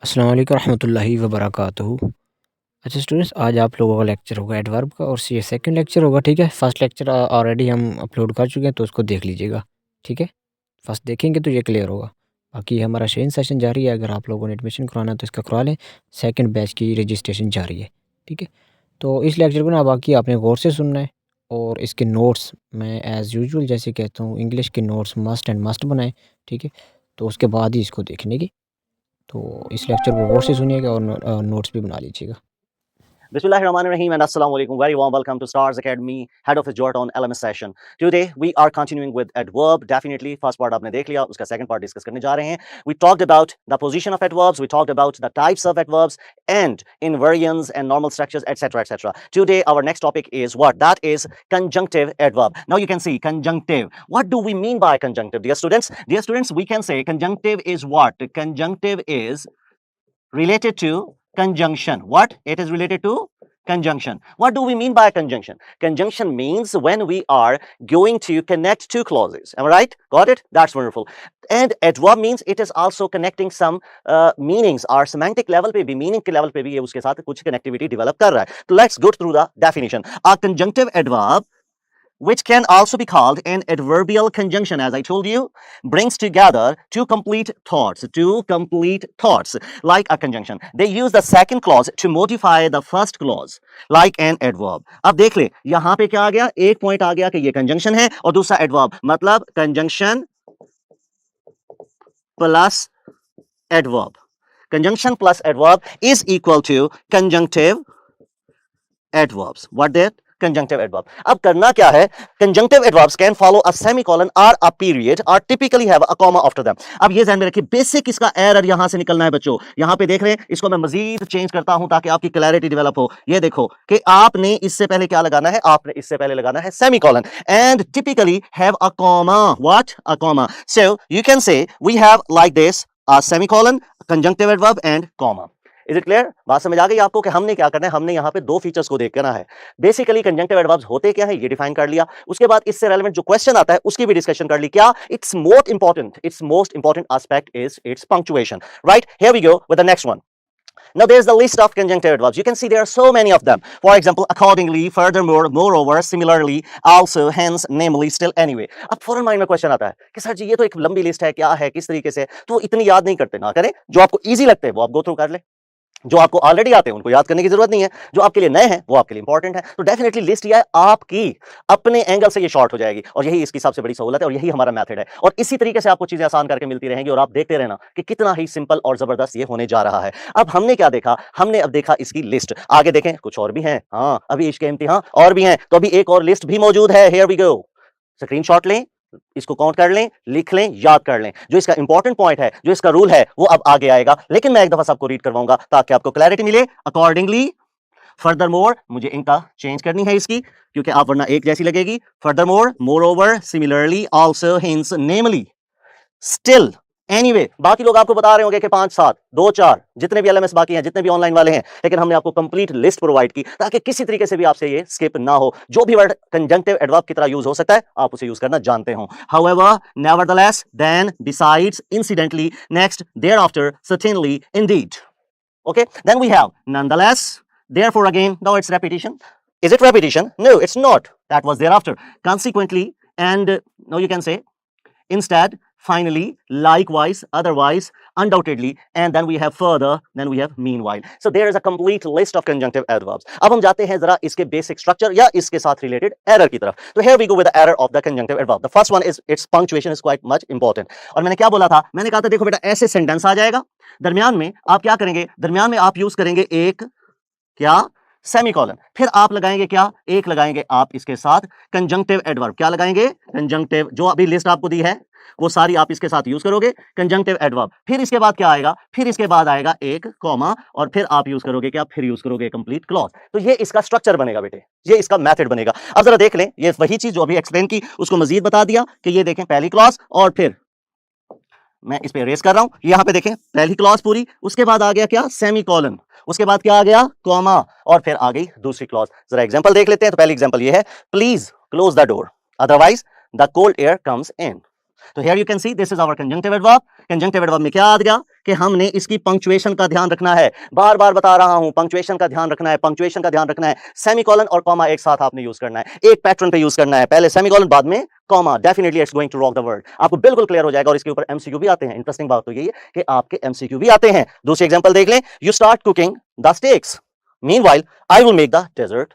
अस्सलाम वालेकुम रहमतुल्लाहि व बरकातुहू। अच्छा स्टूडेंट्स, आज आप लोगों का लेक्चर होगा एडवर्ब का और ये सेकंड लेक्चर होगा। ठीक है, फर्स्ट लेक्चर ऑलरेडी हम अपलोड कर चुके हैं, तो उसको देख लीजिएगा। ठीक है, फर्स्ट देखेंगे तो ये क्लियर होगा। बाकी हमारा शेयरिंग सेशन जारी है, अगर आप लोगों ने एडमिशन करवाना है तो इसका करवा लें। सेकंड बैच की रजिस्ट्रेशन जारी है। ठीक है, तो इस लेक्चर को ना बाकी आपने गौर से सुनना है, और इसके नोट्स मैं एज़ यूजुअल जैसे कहता हूँ, इंग्लिश के नोट्स मस्ट एंड मस्ट बनाएं। ठीक है, तो उसके बाद ही इसको देखने की, तो इस लेक्चर को गौर से सुनिएगा और नोट्स भी बना लीजिएगा। Bismillahirrahmanirrahim and Assalamu alaikum. Very warm welcome to Stars Academy, head office Jordan LMS session. Today we are continuing with adverb. Definitely first part आपने देख लिया, उसका second part discuss करने जा रहे हैं. We talked about the position of adverbs, we talked about the types of adverbs and invariants and normal structures, etc. etc. Today our next topic is what? That is conjunctive adverb. Now you can see conjunctive. What do we mean by conjunctive, dear students? Dear students, we can say conjunctive is what? Conjunctive is related to conjunction. What? It is related to conjunction. What do we mean by conjunction? Conjunction means when we are going to connect two clauses. Am I right? Got it? That's wonderful. And adverb means it is also connecting some meanings or semantic level पे भी, meaning के level पे भी ये उसके साथ कुछ connectivity develop कर रहा है. So let's go through the definition. A conjunctive adverb, which can also be called an adverbial conjunction, as I told you, brings together two complete thoughts, like a conjunction. They use the second clause to modify the first clause, like an adverb. अब देख ले, यहां पे क्या आ गया? एक point आ गया कि ये कंजंक्शन है, और दूसरा adverb, मतलब conjunction plus adverb. Conjunction plus adverb is equal to conjunctive adverbs. What that? Conjunctive adverb. अब करना क्या है? Conjunctive adverbs can follow a semicolon or a period or typically have a comma after them. अब ये ध्यान में रखिए, basic इसका एरर यहां से निकलना है बच्चों. यहां पे देख रहे हैं, इसको मैं मजीद चेंज करता हूं ताकि आपकी क्लैरिटी डेवलप हो. ये देखो कि आपने इससे पहले क्या लगाना है? आपने इससे पहले लगाना है semicolon, and typically have a comma. What? A comma. So you can say we have like this a semicolon, conjunctive adverb and comma. Is it clear? बात समझ आ गई आपको कि हमने क्या करना है? हमने यहाँ पे दो फीचर्स को देख करना है. बेसिकली कंजंक्टिव एडवर्ब्स होते क्या है ये डिफाइन कर लिया. उसके बाद इससे रेलेवेंट जो क्वेश्चन आता है उसकी भी डिस्कशन कर ली. क्या? It's most important aspect is it's punctuation. Right, here we go with the next one. Now there's the list of conjunctive adverbs. You can see there are so many of them. For example, accordingly, furthermore, moreover, similarly, also, hence, namely, still, anyway. अब फौरन mind में question आता है कि sir जी ये तो एक लंबी लिस्ट है, क्या है, किस तरीके से, तो इतनी याद नहीं करते. ना करें, जो आपको इजी लगते हैं वो आप गो थ्रू कर ले. जो आपको ऑलरेडी आते हैं उनको याद करने की जरूरत नहीं है. जो आपके लिए नए हैं वो आपके लिए इंपॉर्टेंट है. तो डेफिनेटली लिस्ट ये आपकी अपने एंगल से ये शॉर्ट हो जाएगी, और यही इसकी सबसे बड़ी सहूलत है, और यही हमारा मेथड है. और इसी तरीके से आपको चीजें आसान करके मिलती रहेंगी, और आप देखते रहना कि कितना ही सिंपल और जबरदस्त ये होने जा रहा है. अब हमने क्या देखा? हमने अब देखा इसकी लिस्ट. आगे देखें, कुछ और भी हैं. हाँ, अभी इसके इम्तिहान और भी हैं, तो अभी एक और लिस्ट भी मौजूद है. Here we go. स्क्रीनशॉट लें, इसको काउंट कर लें, लिख लें, याद कर लें. जो इसका इंपॉर्टेंट पॉइंट है, जो इसका रूल है, वो अब आगे आएगा, लेकिन मैं एक दफा सबको रीड करवाऊंगा ताकि आपको क्लैरिटी मिले. अकॉर्डिंगली, फर्दरमोर, मुझे इनका चेंज करनी है इसकी, क्योंकि आप वरना एक जैसी लगेगी. Furthermore, moreover, similarly, also, hence, namely, still, anyway. बाकी लोग आपको बता रहे होंगे कि 5 7 2 4 जितने भी एलएमएस बाकी हैं, जितने भी ऑनलाइन वाले हैं, लेकिन हमने आपको कंप्लीट लिस्ट प्रोवाइड की ताकि किसी तरीके से भी आपसे ये स्किप ना हो. जो भी वर्ड कंजंक्टिव एडवर्ब की तरह यूज हो सकता है, आप उसे यूज करना जानते हो. However, nevertheless, then, besides, incidentally, next, thereafter, certainly, indeed. Okay, then we have nonetheless, therefore, again. Now it's repetition. Is it repetition? No, it's not. That was thereafter. Consequently, and now you can say instead, finally, likewise, otherwise, undoubtedly, and then we have further, then we have meanwhile. So there is a complete list of conjunctive adverbs. अब हम जाते हैं जरा इसके basic structure या इसके साथ related error की तरफ. So here we go with the error of the conjunctive adverb. The first one is its punctuation is quite much important. और मैंने क्या बोला था? मैंने कहा था देखो बेटा, ऐसे सेंटेंस आ जाएगा, दरमियान में आप क्या करेंगे? दरमियान में आप यूज करेंगे एक क्या? सेमीकोलन. फिर आप लगाएंगे क्या? एक लगाएंगे आप इसके साथ कंजंक्टिव एडवर्ब. क्या लगाएंगे? कंजंक्टिव. जो अभी लिस्ट आपको दी है वो सारी आप इसके साथ यूज करोगे, कंजंक्टिव एडवर्ब. फिर इसके बाद क्या आएगा? फिर इसके बाद आएगा एक कॉमा, और फिर आप यूज करोगे क्या? फिर यूज करोगे कंप्लीट क्लॉज. तो ये इसका स्ट्रक्चर बनेगा बेटे, ये इसका मेथड बनेगा. अब जरा देख लें, ये वही चीज जो अभी एक्सप्लेन की उसको मजीद बता दिया कि ये देखें पहली क्लॉज, और फिर मैं इस पे रेस कर रहा हूं. यहां पे देखें पहली क्लॉज पूरी, उसके बाद आ गया क्या? सेमीकोलन, उसके बाद क्या आ गया? कॉमा, और फिर आ गई दूसरी क्लॉज. जरा एग्जांपल देख लेते हैं. तो पहली एग्जांपल ये है, please close the door, otherwise the cold air comes in. तो here you can see this is our conjunctive adverb. Conjunctive adverb में क्या आ गया कि हमने इसकी पंक्चुएशन का ध्यान रखना है, बार बार बता रहा हूं, पंक्चुएशन का ध्यान रखना है, पंक्चुएशन का ध्यान रखना है। सेमीकोलन और कॉमा एक साथ आपने यूज करना है, एक पैटर्न पे यूज करना है, पहले सेमीकोलन बाद में comma. Definitely it's going to rock the world, आपको बिल्कुल क्लियर हो जाएगा। और इसके ऊपर एमसीक्यू भी आते हैं। इंटरेस्टिंग बात तो यही है कि आपके एमसीक्यू भी आते हैं। दूसरी एग्जांपल देख लें, you start cooking the steaks, meanwhile I will make the dessert.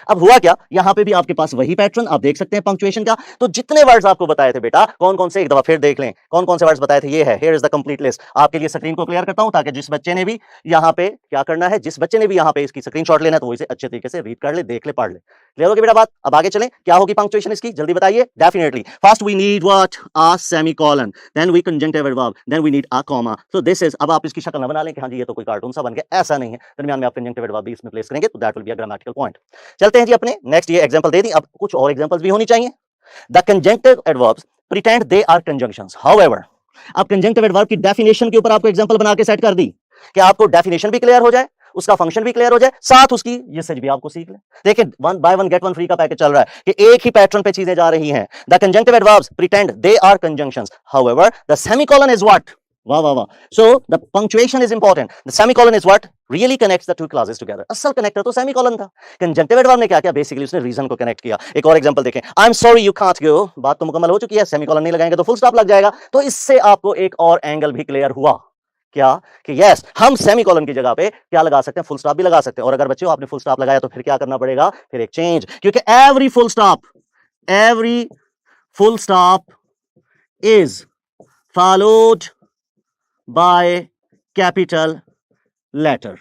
अब हुआ क्या, यहां पे भी आपके पास वही पैटर्न आप देख सकते हैं पंक्चुएशन का। तो जितने वर्ड्स आपको बताए थे बेटा, कौन कौन से, एक दफा फिर देख लें कौन कौन से वर्ड्स बताए थे। ये है, here is the complete list. आपके लिए स्क्रीन को क्लियर करता हूं ताकि जिस बच्चे ने भी यहां पे क्या करना है, जिस बच्चे ने भी यहां पे इसकी स्क्रीनशॉट लेना है तो वो इसे अच्छे तरीके से रीड कर ले, देख ले, पढ़ ले। क्लियर होगी बेटा बात। अब आगे चलें, क्या होगी पंक्चुएशन इसकी, जल्दी बताइए। Definitely first we need what, a semicolon, then we conjunctive adverb, then we need a comma. So this is, अब आप इसकी शक्ल ना बना लें कि हाँ जी ये तो कोई कार्टून सा बन गया, ऐसा नहीं है। दरमियान में आप कंजंक्टिव एडवर्ब भी इसमें प्लेस करेंगे तो that will be a grammatical point. चलते हैं जी अपने नेक्स्ट, ये एग्जांपल दे दी, अब कुछ और एग्जांपल्स भी होनी चाहिए। The conjunctive adverbs pretend they are conjunctions, however. अब कंजंक्टिव एडवर्ब की डेफिनेशन के ऊपर आपको एग्जांपल बना के सेट कर दी कि आपको डेफिनेशन भी क्लियर हो जाए, उसका फंक्शन भी क्लियर हो जाए, साथ उसकी यूसेज भी आपको सीख ले। देखिए 1 बाय 1 गेट 1 फ्री का पैकेज चल रहा है कि एक ही पैटर्न पे चीजें जा रही हैं। The conjunctive adverbs pretend they are conjunctions, however the semicolon is what, वाह वाह वाह, so the punctuation is important, the semicolon is what really connects the two clauses together। असल कनेक्टर तो सेमीकोलन था। कंजंक्टिव एडवर्ब ने क्या किया, basically उसने रीजन को कनेक्ट किया। एक और एग्जांपल देखें, I am sorry you can't go, बात तो मुकम्मल हो चुकी है, सेमीकोलन नहीं लगाएंगे तो फुल स्टॉप लग जाएगा। तो इससे आपको एक और एंगल भी क्लियर हुआ, क्या कि यस हम सेमीकोलन की जगह पे क्या लगा सकते हैं, फुल स्टॉप भी लगा सकते हैं। और अगर बच्चों आपने फुल स्टॉप लगाया तो फिर क्या करना पड़ेगा, फिर एक चेंज, क्योंकि every full stop is followed by capital letter.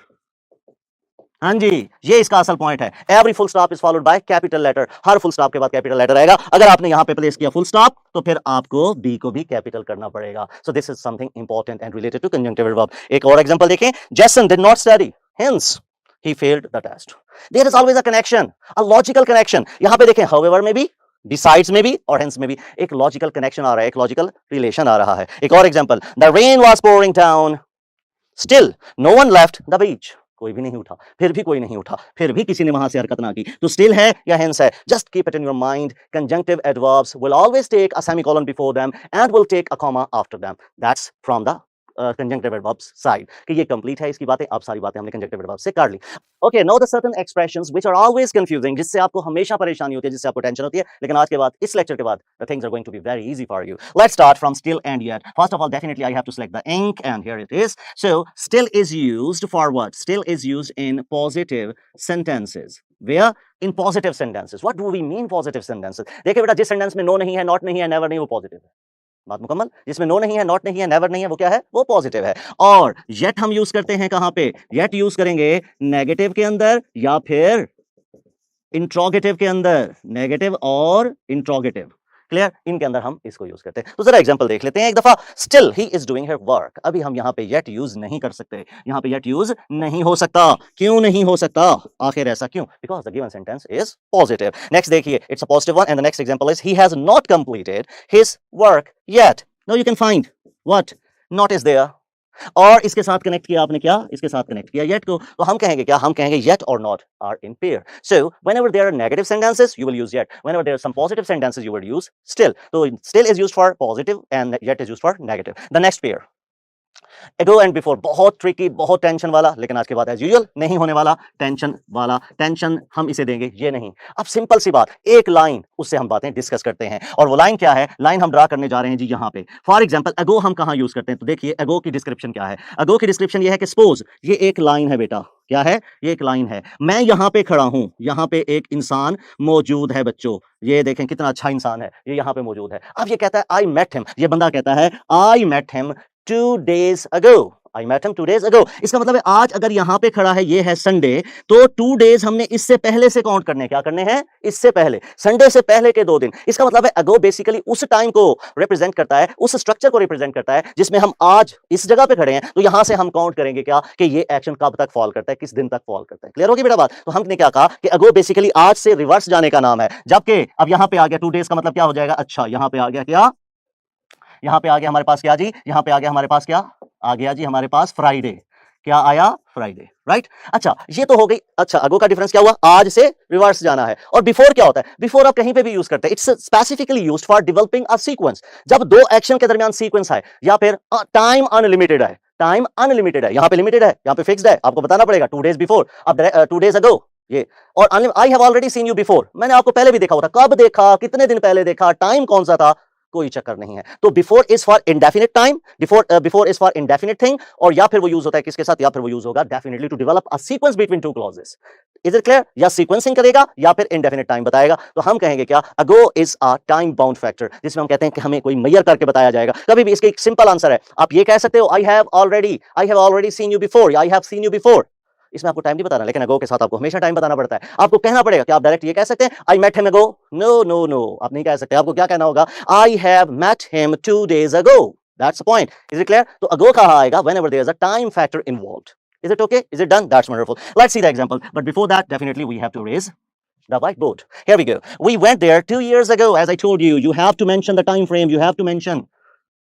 हाँ जी, ये इसका असल पॉइंट है। Every full stop is followed by capital letter, हर फुल स्टॉप के बाद कैपिटल लेटर आएगा। अगर आपने यहां पे प्लेस किया फुल स्टॉप तो फिर आपको बी को भी कैपिटल करना पड़ेगा। So this is something important and related to conjunctive adverb. एक और एग्जांपल देखें, Jason did not study hence he failed the test. There is always a connection, a logical connection. यहां पे देखें हाउएवर में भी, बिसाइड्स में भी और हेंस में भी एक लॉजिकल कनेक्शन आ रहा है, एक लॉजिकल रिलेशन आ रहा है। एक और example, the rain was pouring down still no one left the beach. कोई भी नहीं उठा, फिर भी कोई नहीं उठा, फिर भी किसी ने वहां से हरकत ना की। तो स्टिल है या हेंस है, just keep it in your mind. Conjunctive adverbs will always take a semicolon before them and will take a comma after them. That's from the conjunctive adverbs side, कि ये कंप्लीट है इसकी बातें। अब सारी बातें हमने कंजंक्टिव एडवर्ब से कर ली। Okay, now the certain expressions which are always confusing, जिससे आपको हमेशा परेशानी होती है, जिससे आपको टेंशन होती है, लेकिन आज के बाद, इस लेक्चर के बाद, the things are going to be very easy for you. Let's start from still and yet. First of all definitely I have to select the ink and here it is. So still is used for what, still is used in positive sentences. Where? In positive sentences. What do we mean positive sentences? देखिए बेटा, जिस sentence में no नहीं है, not नहीं है, never नहीं, वो पॉजिटिव है। बात मुकम्मल। जिसमें नो नहीं है, नॉट नहीं है, नेवर नहीं है, वो क्या है, वो पॉजिटिव है। और येट हम यूज करते हैं कहां पे, येट यूज करेंगे नेगेटिव के अंदर या फिर इंट्रोगेटिव के अंदर, नेगेटिव और इंट्रोगेटिव। क्लियर, इनके अंदर हम इसको यूज करते हैं। तो जरा एग्जांपल देख लेते हैं एक दफा। Still he is doing her work. अभी हम यहां पे येट यूज नहीं कर सकते, यहां पे येट यूज नहीं हो सकता। क्यों नहीं हो सकता, आखिर ऐसा क्यों, because the given sentence is positive. Next देखिए, it's a positive one and the next example is he has not completed his work yet. Now you can find what, not is there, और इसके साथ connect किया आपने, क्या इसके साथ connect किया येट को, तो हम कहेंगे क्या, हम कहेंगे येट और not are in pair. So whenever there are negative sentences you will use yet, whenever there are some positive sentences you will use still. तो still is used for positive and yet is used for negative. The next pair, ago and before, बहुत tricky, बहुत tension वाला, लेकिन आज के बाद as usual नहीं होने वाला, टेंशन वाला। टेंशन हम इसे देंगे ये नहीं। अब सिंपल सी बात, एक लाइन, उससे हम बातें डिस्कस करते हैं। और वो लाइन क्या है, लाइन हम ड्रा करने जा रहे हैं जी यहाँ पे। फॉर एग्जांपल अगो हम कहाँ यूज करते हैं, तो देखिए अगो की डिस्क्रिप्शन क्या है। अगो की डिस्क्रिप्शन ये है कि सपोज ये एक लाइन है बेटा, क्या है, ये एक लाइन है, मैं यहाँ पे खड़ा हूं, यहाँ पे एक इंसान मौजूद है बच्चों, ये देखें कितना अच्छा इंसान है, ये यहाँ पे मौजूद है। अब ये कहता है आई मेट हिम, ये बंदा कहता है I met him 2 days ago, I met him 2 days ago। इसका मतलब है आज अगर यहां पे खड़ा है, ये है संडे, तो 2 days हमने इससे पहले से काउंट करने, क्या करने हैं, इससे पहले, संडे से पहले के 2 दिन। इसका मतलब है अगो बेसिकली उस टाइम को रिप्रेजेंट करता है, उस स्ट्रक्चर को रिप्रेजेंट करता है जिसमें हम आज इस जगह पे खड़े हैं। तो यहां से हम काउंट करेंगे क्या, कि ये एक्शन कब तक फॉल करता है, किस दिन तक फॉल करता है। क्लियर होगी बेटा बात। तो हमने क्या कहा कि अगो बेसिकली आज से रिवर्स जाने का नाम है, जबकि अब यहां पे आ गया 2 days का मतलब क्या हो जाएगा, अच्छा यहां पे आ गया क्या, यहां पे आ गया हमारे पास क्या जी, यहां पे आ गया हमारे पास क्या, आ गया जी हमारे पास फ्राइडे। क्या आया? Friday, right? अच्छा, ये तो हो गई। अच्छा, अगो का डिफरेंस क्या हुआ? आज से रिवर्स जाना है। और बिफोर क्या होता है? बिफोर आप कहीं पे भी यूज करते हैं, it's specifically used for developing a sequence. जब दो एक्शन के दरमियान सीक्वेंस है, या फिर टाइम अनलिमिटेड है, टाइम अनलिमिटेड है, यहां पे लिमिटेड है, यहां पे फिक्स्ड है, आपको बताना पड़ेगा 2 डेज बिफोर, अब 2 डेज अगो ये। और आई have already seen you before, मैंने आपको पहले भी देखा होता। कब देखा? कितने दिन पहले देखा? टाइम कौन सा था? कोई चक्कर नहीं है। तो before is for indefinite time, before is for indefinite thing, और या फिर वो यूज होता है किसके साथ? या फिर वो यूज होगा definitely to develop a sequence between two clauses. Is it clear? या सीक्वेंसिंग करेगा या फिर इंडेफिनिट टाइम बताएगा। तो हम कहेंगे क्या? Ago is a time bound factor, जिसमें हम कहते हैं कि हमें कोई मेजर करके बताया जाएगा। कभी भी इसका एक सिंपल आंसर है, आप ये कह सकते हो I have already seen you before, या I have seen you before. इसमें आपको टाइम नहीं बताना, लेकिन अगो के साथ आपको हमेशा टाइम बताना पड़ता है। आपको कहना पड़ेगा कि आप डायरेक्ट ये कह सकते हैं I met him ago? No no no, आप नहीं कह सकते। आपको क्या कहना होगा? I have met him 2 days ago। That's the point. Is it clear? तो अगो कहाँ आएगा? Whenever there is a time factor involved. Is it okay? Is it done? That's wonderful. Let's see the example. But before that, definitely we have to raise the whiteboard. Here we go. We went there 2 years ago. As I told you, you have to mention the time frame. You have to mention.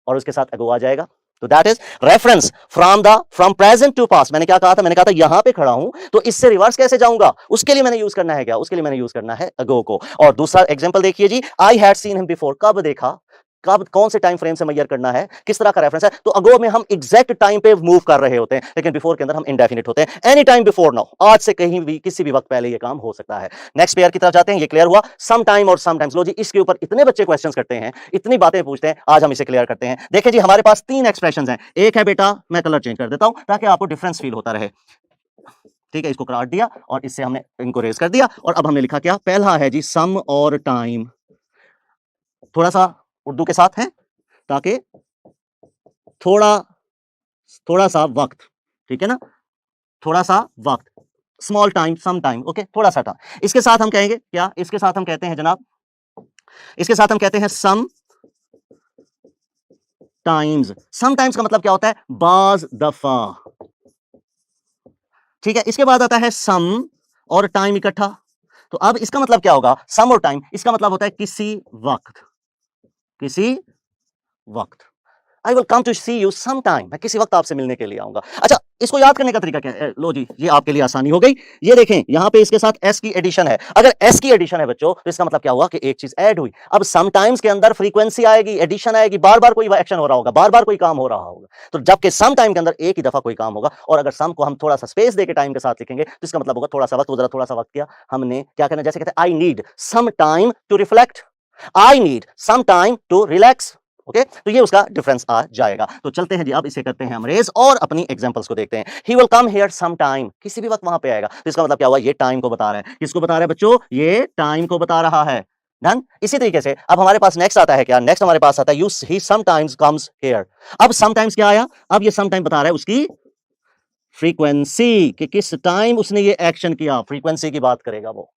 और उसके साथ ago आ जाएगा। तो that is reference from present to past. मैंने क्या कहा था? मैंने कहा था यहां पे खड़ा हूं, तो इससे रिवर्स कैसे जाऊंगा? उसके लिए मैंने यूज करना है क्या? उसके लिए मैंने यूज करना है अगो को। और दूसरा एग्जांपल देखिए जी, I had seen him before. कब देखा? कब? कौन से टाइम फ्रेम से मेजर करना है? किस तरह का रेफरेंस है? तो अगो में हम एग्जैक्ट टाइम पे मूव कर रहे होते हैं, लेकिन बिफोर के अंदर हम इंडेफिनिट होते हैं। एनी टाइम बिफोर नाउ, आज से कहीं भी किसी भी वक्त पहले ये काम हो सकता है। नेक्स्ट पेयर की तरफ जाते हैं। ये क्लियर हुआ? सम टाइम और सम टाइम्स। लो जी, इसके ऊपर इतने बच्चे क्वेश्चंस करते हैं, इतनी बातें पूछते हैं, आज हम इसे क्लियर करते हैं। देखिए जी, हमारे पास 3 एक्सप्रेशंस हैं। एक है बेटा, मैं कलर चेंज कर देता हूं ताकि आपको डिफरेंस फील होता रहे। ठीक है, इसको काट दिया और इससे हमने इनको रेज कर दिया। और अब हमने लिखा क्या? पहला है जी सम और टाइम, थोड़ा सा उर्दू के साथ है ताकि थोड़ा थोड़ा सा वक्त, ठीक है ना, थोड़ा सा वक्त, small time, some time, okay, थोड़ा सा था। इसके साथ हम कहेंगे क्या? इसके साथ हम कहते हैं जनाब, इसके साथ हम कहते हैं सम टाइम्स। सम टाइम्स का मतलब क्या होता है? बाज दफा। ठीक है, इसके बाद आता है सम और टाइम इकट्ठा। तो अब इसका मतलब क्या होगा? सम और टाइम, इसका मतलब होता है किसी वक्त, किसी वक्त। I will come to see you some time, मैं किसी वक्त आपसे मिलने के लिए आऊंगा। अच्छा, इसको याद करने का तरीका क्या है? लो जी, ये आपके लिए आसानी हो गई। ये देखें, यहां पे इसके साथ एस की एडिशन है। अगर एस की एडिशन है बच्चों, तो इसका मतलब क्या हुआ? कि एक चीज ऐड हुई। अब समटाइम्स के अंदर फ्रीक्वेंसी आएगी, एडिशन आएगी, बार बार कोई एक्शन हो रहा होगा, बार बार कोई काम हो रहा होगा। तो जबकि सम टाइम के अंदर एक ही दफा कोई काम होगा। और अगर सम को हम थोड़ा सा स्पेस देके टाइम के साथ लिखेंगे, तो इसका मतलब होगा थोड़ा सा वक्त। जरा थोड़ा सा वक्त किया हमने, क्या करना? जैसे कहते हैं I need some time to reflect, I need some time to relax. Okay, तो ये उसका डिफरेंस आ जाएगा। तो चलते हैं जी, अब इसे करते हैं हम रेज और अपनी एग्जांपल्स को देखते हैं। He will come here some time, किसी भी वक्त वहां पे आएगा। तो इसका मतलब क्या हुआ? ये टाइम को बता रहा है। किसको बता रहा है बच्चों? ये टाइम को बता रहा है। डन। इसी तरीके से अब हमारे पास नेक्स्ट आता है क्या? नेक्स्ट हमारे पास आता है you he sometimes comes here. अब समटाइम्स क्या आया? अब ये समटाइम बता रहा है उसकी फ्रीक्वेंसी, कि किस टाइम उसने ये एक्शन किया, फ्रीक्वेंसी की बात करेगा वो।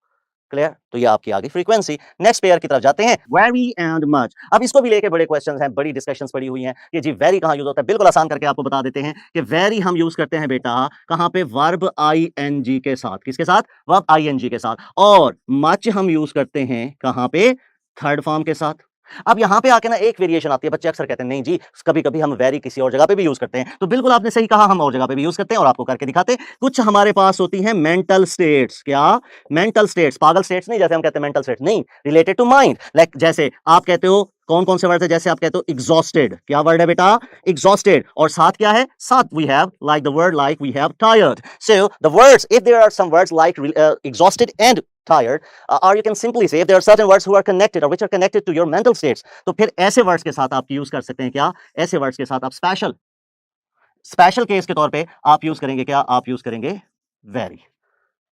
क्लियर? तो ये आपकी आ गई फ्रीक्वेंसी। नेक्स्ट पेयर की तरफ जाते हैं, वेरी एंड मच। अब इसको भी लेके बड़े क्वेश्चंस हैं, बड़ी डिस्कशंस पड़ी हुई हैं कि जी वेरी कहां यूज होता है। बिल्कुल आसान करके आपको बता देते हैं कि वेरी हम यूज करते हैं बेटा कहां पे? वर्ब आईएनजी के साथ। किसके साथ? वर्ब आईएनजी के साथ। और मच हम यूज करते हैं कहां पे? थर्ड फॉर्म के साथ। अब यहां पे आके ना एक वेरिएशन आती है, बच्चे अक्सर कहते हैं नहीं जी कभी कभी हम वेरी किसी और जगह पे भी यूज करते हैं। तो बिल्कुल आपने सही कहा, हम और जगह पे भी यूज करते हैं और आपको करके दिखाते हैं। कुछ हमारे पास होती हैं मेंटल स्टेट्स। क्या? मेंटल स्टेट्स, पागल स्टेट्स नहीं, जैसे हम कहते हैं मेंटल स्टेट्स नहीं, रिलेटेड टू माइंड। लाइक जैसे आप कहते हो, कौन कौन से वर्ड है? जैसे आप कहते हो एग्जॉस्टेड। क्या वर्ड है बेटा? एग्जॉस्टेड। और साथ क्या है? साथ we have like the word like we have tired. So the words, if there are some words like exhausted and tired, or you can simply say if there are certain words who are connected or which are connected to your mental states, तो फिर ऐसे words के साथ आप use कर सकते हैं क्या? ऐसे वर्ड्स के साथ आप स्पेशल केस के तौर पे आप यूज करेंगे क्या? आप यूज करेंगे वेरी।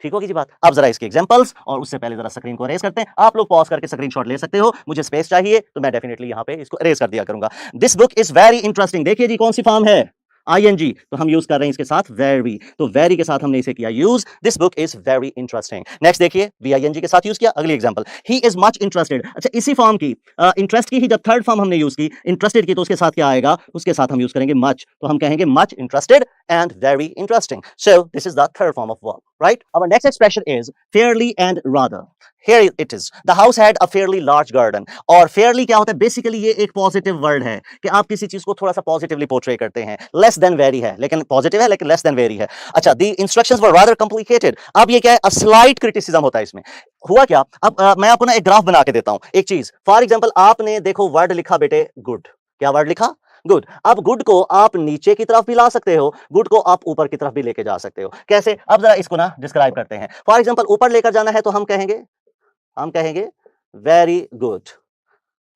ठीक होगी जी बात। अब जरा इसके एग्जांपल्स, और उससे पहले जरा स्क्रीन को अरेज करते हैं। आप लोग पॉज करके स्क्रीनशॉट ले सकते हो। मुझे स्पेस चाहिए तो मैं डेफिनेटली यहां पे इसको अरेज कर दिया करूंगा। This book is very interesting. देखिए जी कौन सी फॉर्म है? आईएनजी। तो हम यूज कर रहे हैं इसके साथ वेरी, तो वेरी के साथ हमने इसे किया use. This book is very interesting. Next देखिए, वीआईएनजी के साथ यूज किया। अगली example, he is much interested. अच्छा, इसी फॉर्म की इंटरेस्ट की ही जब थर्ड फॉर्म हमने यूज की, इंटरेस्टेड की, तो उसके साथ क्या आएगा? उसके साथ हम यूज करेंगे मच। तो हम कहेंगे much interested and very interesting. So this is the third form of verb, right? Our next expression is fairly and rather. Here it is. The house had a fairly large garden. और fairly क्या होता है? Basically ये एक positive word है कि आप किसी चीज को थोड़ा सा पॉजिटिवली पोर्ट्रे करते हैं। लेस देन वेरी है, लेकिन पॉजिटिव है, लेकिन लेस देन वेरी है। अच्छा, the instructions were rather complicated. अब ये क्या है, अ स्लाइट क्रिटिसिज्म होता है इसमें। हुआ क्या, अब मैं आपको ना एक ग्राफ बना के देता हूं, एक चीज। फॉर एग्जांपल, आपने देखो वर्ड लिखा बेटे गुड, क्या वर्ड लिखा, गुड। अब गुड को आप नीचे की तरफ भी ला सकते हो, गुड को आप ऊपर की तरफ भी लेके जा सकते हो। कैसे, अब जरा इसको ना डिस्क्राइब करते हैं। फॉर एग्जांपल, ऊपर लेकर जाना है तो हम कहेंगे वेरी गुड,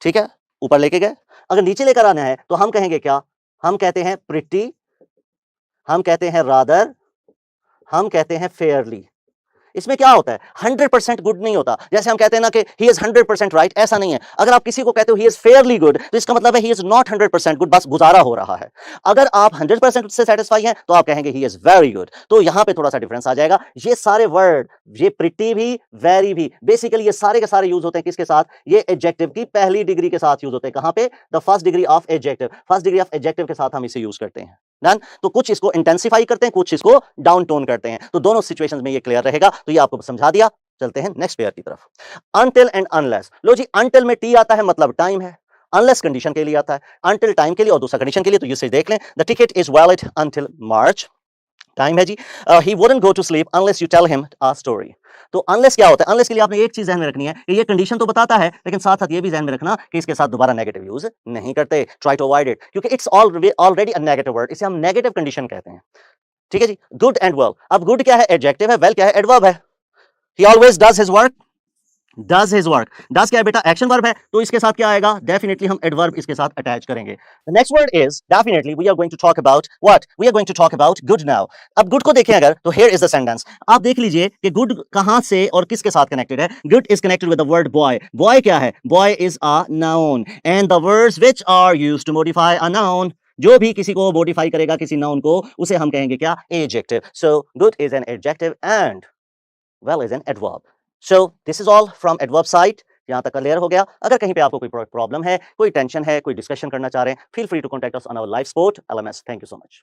ठीक है, ऊपर लेके गए। अगर नीचे लेकर आना है तो हम कहेंगे क्या, हम कहते हैं प्रिटी, हम कहते हैं रादर, हम कहते हैं फेयरली। इसमें क्या होता है, 100% गुड नहीं होता। जैसे हम कहते हैं ना कि ही इज 100% राइट, ऐसा नहीं है। अगर आप किसी को कहते हो ही इज फेयरली गुड, तो इसका मतलब है ही इज नॉट 100% गुड, बस गुजारा हो रहा है। अगर आप 100% से सेटिस्फाई हैं तो आप कहेंगे ही इज वेरी गुड। तो यहां पे थोड़ा सा डिफरेंस आ जाएगा। ये सारे वर्ड, ये प्रिटी भी, वेरी भी, बेसिकली ये सारे के सारे यूज होते हैं किसके साथ, ये एडजेक्टिव की पहली डिग्री के साथ यूज होते हैं। कहां पे, the first degree of adjective, first degree of adjective के साथ हम इसे यूज करते हैं। डन। तो कुछ इसको इंटेंसिफाई करते हैं, कुछ इसको डाउन टोन करते हैं। तो दोनों सिचुएशंस में ये क्लियर रहेगा। तो ये आपको समझा दिया। चलते हैं नेक्स्ट पेयर की तरफ। Until and unless. लो जी, अनटिल में टी आता है, मतलब टाइम है। अनलेस कंडीशन के लिए आता है, अनटिल टाइम के लिए और दूसरा कंडीशन के लिए। तो ये देख लें, the ticket is valid until March, time है जी। He wouldn't go to sleep unless you tell him a story. तो अनलेस क्या होता है, अनलेस के लिए आपने एक चीज ध्यान में रखनी है कि ये कंडीशन तो बताता है, लेकिन साथ साथ ये भी ध्यान में रखना कि इसके साथ दोबारा नेगेटिव यूज नहीं करते। ट्राई टू अवॉइड इट, क्योंकि it's already a negative word, इसे हम नेगेटिव कंडीशन कहते हैं। ठीक है जी। गुड एंड वेल, अब गुड क्या है, एडजेक्टिव है, वेल क्या है, एडवर्ब है। ही always does his work, does his work, does क्या है बेटा, एक्शन वर्ब है। तो इसके साथ क्या आएगा, डेफिनेटली हम एडवर्ब इसके साथ अटैच करेंगे। The next word is definitely we are going to talk about what, we are going to talk about good now. अब गुड को देखें अगर, तो हियर इज द सेंटेंस। आप देख लीजिए कि गुड कहां से और किसके साथ कनेक्टेड है। Good is connected with the word boy. Boy क्या है, boy is a noun and the words which are used to modify a noun, जो भी किसी को मॉडिफाई करेगा किसी नाउन को, उसे हम कहेंगे क्या, adjective. So good is an adjective and well is an adverb. So this is all from adverb side. यहाँ तक क्लियर हो गया। अगर कहीं पे आपको कोई प्रॉब्लम है, कोई टेंशन है, कोई डिस्कशन करना चाह रहे हैं, feel free to contact us on our live support LMS। Thank you so much.